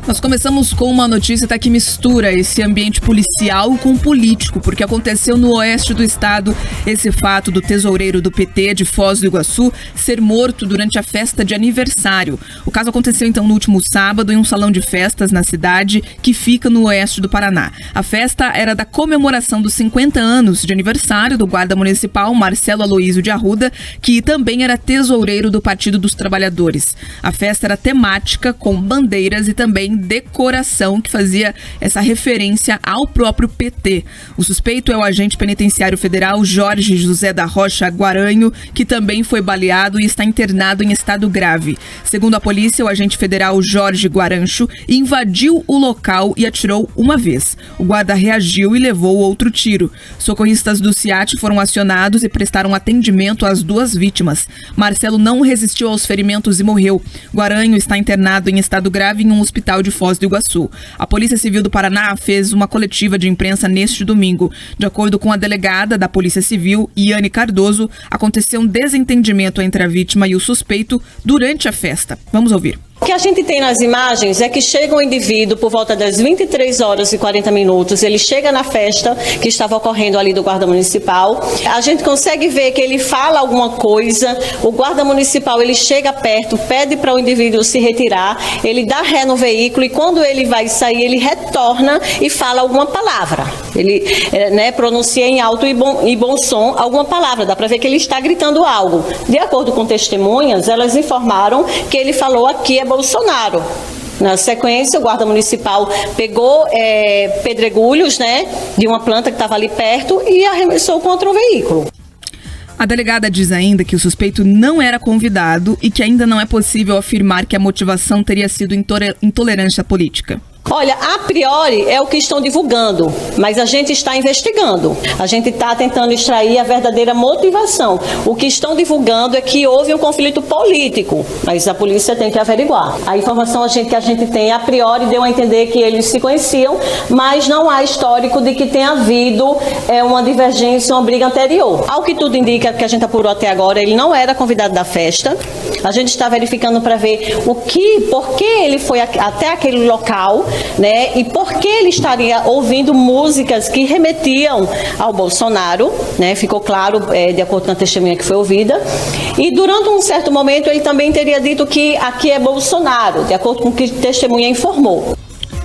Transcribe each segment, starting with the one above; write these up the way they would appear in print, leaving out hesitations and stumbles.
Nós começamos com uma notícia que mistura esse ambiente policial com político, porque aconteceu no oeste do estado esse fato do tesoureiro do PT de Foz do Iguaçu ser morto durante a festa de aniversário. O caso aconteceu então no último sábado em um salão de festas na cidade que fica no oeste do Paraná. A festa era da comemoração dos 50 anos de aniversário do guarda municipal Marcelo Aloísio de Arruda, que também era tesoureiro do Partido dos Trabalhadores. A festa era temática com bandeiras e também decoração que fazia essa referência ao próprio PT. O suspeito é o agente penitenciário federal Jorge José da Rocha Guaranho, que também foi baleado e está internado em estado grave. Segundo a polícia, o agente federal Jorge Guarancho invadiu o local e atirou uma vez. O guarda reagiu e levou outro tiro. Socorristas do SIAT foram acionados e prestaram atendimento às duas vítimas. Marcelo não resistiu aos ferimentos e morreu. Guaranho está internado em estado grave em um hospital de Foz do Iguaçu. A Polícia Civil do Paraná fez uma coletiva de imprensa neste domingo. De acordo com a delegada da Polícia Civil, Iane Cardoso, aconteceu um desentendimento entre a vítima e o suspeito durante a festa. Vamos ouvir. O que a gente tem nas imagens é que chega um indivíduo por volta das 23 horas e 40 minutos, ele chega na festa que estava ocorrendo ali do guarda municipal, a gente consegue ver que ele fala alguma coisa, o guarda municipal ele chega perto, pede para o indivíduo se retirar, ele dá ré no veículo e quando ele vai sair ele retorna e fala alguma palavra, ele pronuncia em alto e bom som alguma palavra, dá para ver que ele está gritando algo. De acordo com testemunhas, elas informaram que ele falou aqui é Bolsonaro. Na sequência, o guarda municipal pegou pedregulhos, de uma planta que estava ali perto e arremessou contra o veículo. A delegada diz ainda que o suspeito não era convidado e que ainda não é possível afirmar que a motivação teria sido intolerância política. Olha, a priori é o que estão divulgando, mas a gente está investigando. A gente está tentando extrair a verdadeira motivação. O que estão divulgando é que houve um conflito político, mas a polícia tem que averiguar. A informação que a gente tem, a priori, deu a entender que eles se conheciam, mas não há histórico de que tenha havido uma divergência, uma briga anterior. Ao que tudo indica, que a gente apurou até agora, ele não era convidado da festa. A gente está verificando para ver por que ele foi até aquele local, e por que ele estaria ouvindo músicas que remetiam ao Bolsonaro, ficou claro, de acordo com a testemunha que foi ouvida, e durante um certo momento ele também teria dito que aqui é Bolsonaro, de acordo com o que a testemunha informou.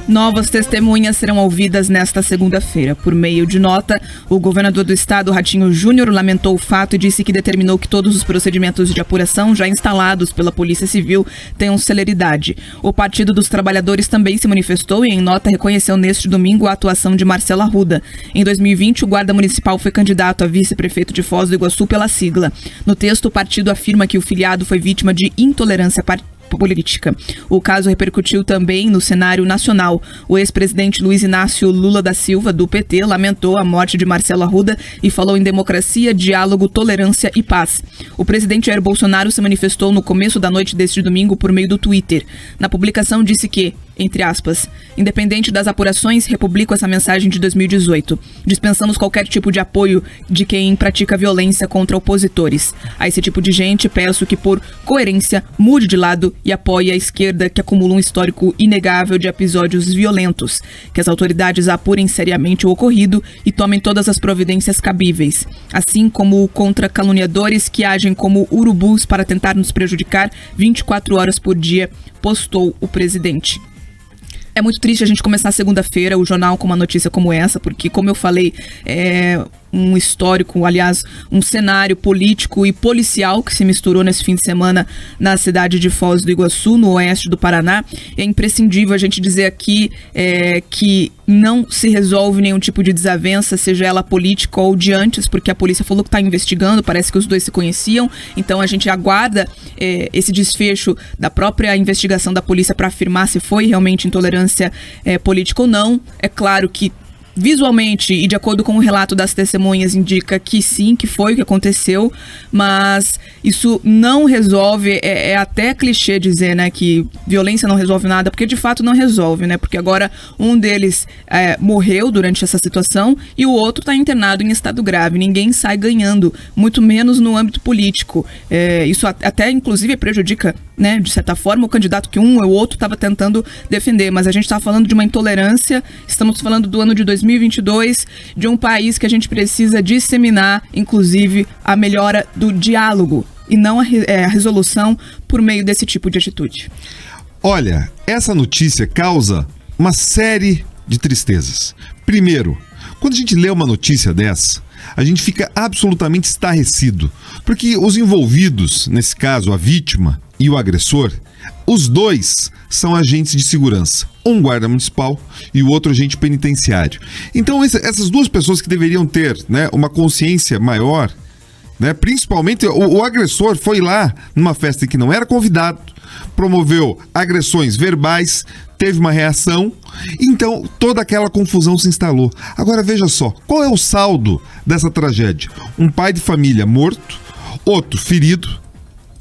Novas testemunhas serão ouvidas nesta segunda-feira. Por meio de nota, o governador do estado, Ratinho Júnior, lamentou o fato e disse que determinou que todos os procedimentos de apuração já instalados pela Polícia Civil tenham celeridade. O Partido dos Trabalhadores também se manifestou e, em nota, reconheceu neste domingo a atuação de Marcelo Arruda. Em 2020, o guarda municipal foi candidato a vice-prefeito de Foz do Iguaçu pela sigla. No texto, o partido afirma que o filiado foi vítima de intolerância política. O caso repercutiu também no cenário nacional. O ex-presidente Luiz Inácio Lula da Silva, do PT, lamentou a morte de Marcelo Arruda e falou em democracia, diálogo, tolerância e paz. O presidente Jair Bolsonaro se manifestou no começo da noite deste domingo por meio do Twitter. Na publicação disse que, entre aspas, independente das apurações, republico essa mensagem de 2018. Dispensamos qualquer tipo de apoio de quem pratica violência contra opositores. A esse tipo de gente, peço que, por coerência, mude de lado e apoie a esquerda que acumula um histórico inegável de episódios violentos. Que as autoridades apurem seriamente o ocorrido e tomem todas as providências cabíveis. Assim como contra caluniadores que agem como urubus para tentar nos prejudicar 24 horas por dia, postou o presidente. É muito triste a gente começar segunda-feira o jornal com uma notícia como essa, porque, como eu falei, é um histórico, aliás, um cenário político e policial que se misturou nesse fim de semana na cidade de Foz do Iguaçu, no oeste do Paraná. É imprescindível a gente dizer aqui que não se resolve nenhum tipo de desavença, seja ela política ou de antes, porque a polícia falou que está investigando, parece que os dois se conheciam, então a gente aguarda esse desfecho da própria investigação da polícia para afirmar se foi realmente intolerância política ou não. É claro que visualmente e de acordo com o relato das testemunhas indica que sim, que foi o que aconteceu, mas isso não resolve, é até clichê dizer, né, que violência não resolve nada, porque de fato não resolve, né, porque agora um deles morreu durante essa situação e o outro está internado em estado grave. Ninguém sai ganhando, muito menos no âmbito político. Isso até inclusive prejudica, né, de certa forma, o candidato que um ou outro estava tentando defender, mas a gente está falando de uma intolerância, estamos falando do ano de 2022, de um país que a gente precisa disseminar, inclusive, a melhora do diálogo e não a resolução por meio desse tipo de atitude. Olha, essa notícia causa uma série de tristezas. Primeiro, quando a gente lê uma notícia dessa, a gente fica absolutamente estarrecido, porque os envolvidos, nesse caso a vítima e o agressor, os dois são agentes de segurança, um guarda municipal e o outro agente penitenciário. Então essas duas pessoas que deveriam ter, né, uma consciência maior, né, principalmente o agressor foi lá numa festa em que não era convidado, promoveu agressões verbais, teve uma reação, então toda aquela confusão se instalou. Agora veja só, qual é o saldo dessa tragédia? Um pai de família morto, outro ferido,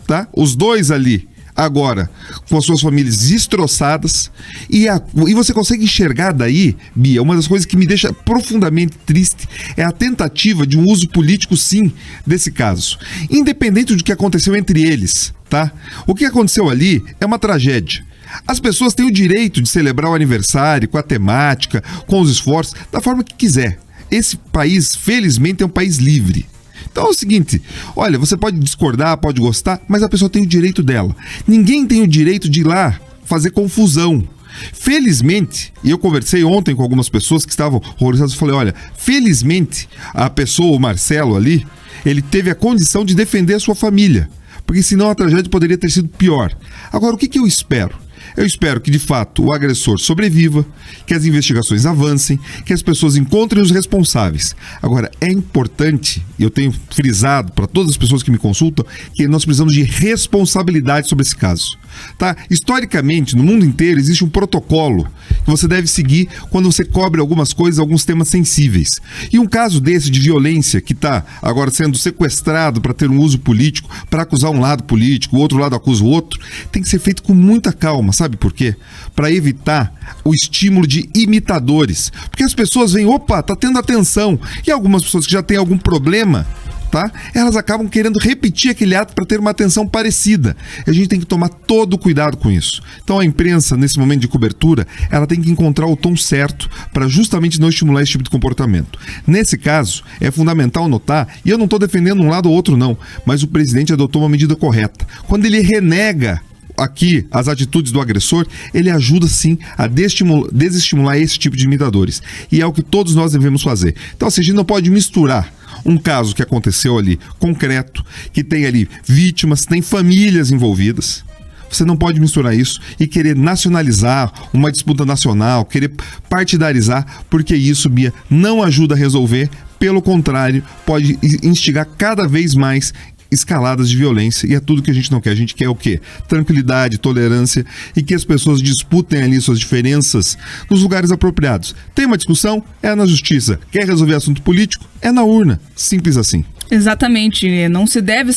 tá? Os dois ali agora com as suas famílias destroçadas e você consegue enxergar daí, Bia, uma das coisas que me deixa profundamente triste é a tentativa de um uso político, sim, desse caso. Independente do que aconteceu entre eles, tá? O que aconteceu ali é uma tragédia. As pessoas têm o direito de celebrar o aniversário com a temática, com os esforços, da forma que quiser. Esse país, felizmente, é um país livre. Então é o seguinte, olha, você pode discordar, pode gostar, mas a pessoa tem o direito dela. Ninguém tem o direito de ir lá fazer confusão. Felizmente, e eu conversei ontem com algumas pessoas que estavam horrorizadas, eu falei, olha, felizmente a pessoa, o Marcelo ali, ele teve a condição de defender a sua família, porque senão a tragédia poderia ter sido pior. Agora, o que eu espero? Eu espero que, de fato, o agressor sobreviva, que as investigações avancem, que as pessoas encontrem os responsáveis. Agora, é importante, e eu tenho frisado para todas as pessoas que me consultam, que nós precisamos de responsabilidade sobre esse caso. Tá? Historicamente, no mundo inteiro, existe um protocolo que você deve seguir quando você cobre algumas coisas, alguns temas sensíveis. E um caso desse de violência, que está agora sendo sequestrado para ter um uso político, para acusar um lado político, o outro lado acusa o outro, tem que ser feito com muita calma. Sabe por quê? Para evitar o estímulo de imitadores. Porque as pessoas veem, opa, tá tendo atenção. E algumas pessoas que já têm algum problema, tá? Elas acabam querendo repetir aquele ato para ter uma atenção parecida. E a gente tem que tomar todo o cuidado com isso. Então a imprensa, nesse momento de cobertura, ela tem que encontrar o tom certo para justamente não estimular esse tipo de comportamento. Nesse caso, é fundamental notar, e eu não estou defendendo um lado ou outro não, mas o presidente adotou uma medida correta. Quando ele renega aqui as atitudes do agressor, ele ajuda sim a desestimular esse tipo de imitadores. E é o que todos nós devemos fazer. Então, assim, a gente não pode misturar um caso que aconteceu ali, concreto, que tem ali vítimas, tem famílias envolvidas. Você não pode misturar isso e querer nacionalizar uma disputa nacional, querer partidarizar, porque isso, Bia, não ajuda a resolver. Pelo contrário, pode instigar cada vez mais escaladas de violência, e é tudo que a gente não quer. A gente quer o quê? Tranquilidade, tolerância e que as pessoas disputem ali suas diferenças nos lugares apropriados. Tem uma discussão? É na justiça. Quer resolver assunto político? É na urna. Simples assim. Exatamente, não se deve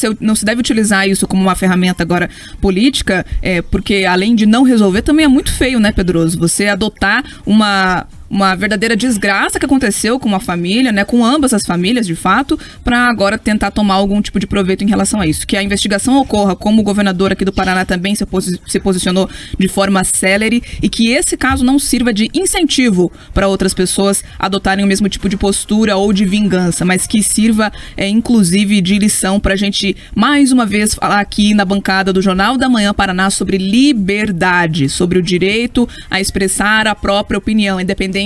utilizar isso como uma ferramenta agora política, porque além de não resolver, também é muito feio, né, Pedroso? Você adotar uma verdadeira desgraça que aconteceu com uma família, né, com ambas as famílias, de fato, para agora tentar tomar algum tipo de proveito em relação a isso. Que a investigação ocorra, como o governador aqui do Paraná também se posicionou de forma célere, e que esse caso não sirva de incentivo para outras pessoas adotarem o mesmo tipo de postura ou de vingança, mas que sirva, inclusive, de lição para a gente, mais uma vez, falar aqui na bancada do Jornal da Manhã Paraná sobre liberdade, sobre o direito a expressar a própria opinião, independente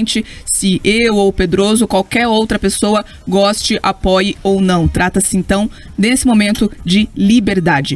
se eu ou o Pedroso, qualquer outra pessoa goste, apoie ou não. Trata-se, então, nesse momento, de liberdade.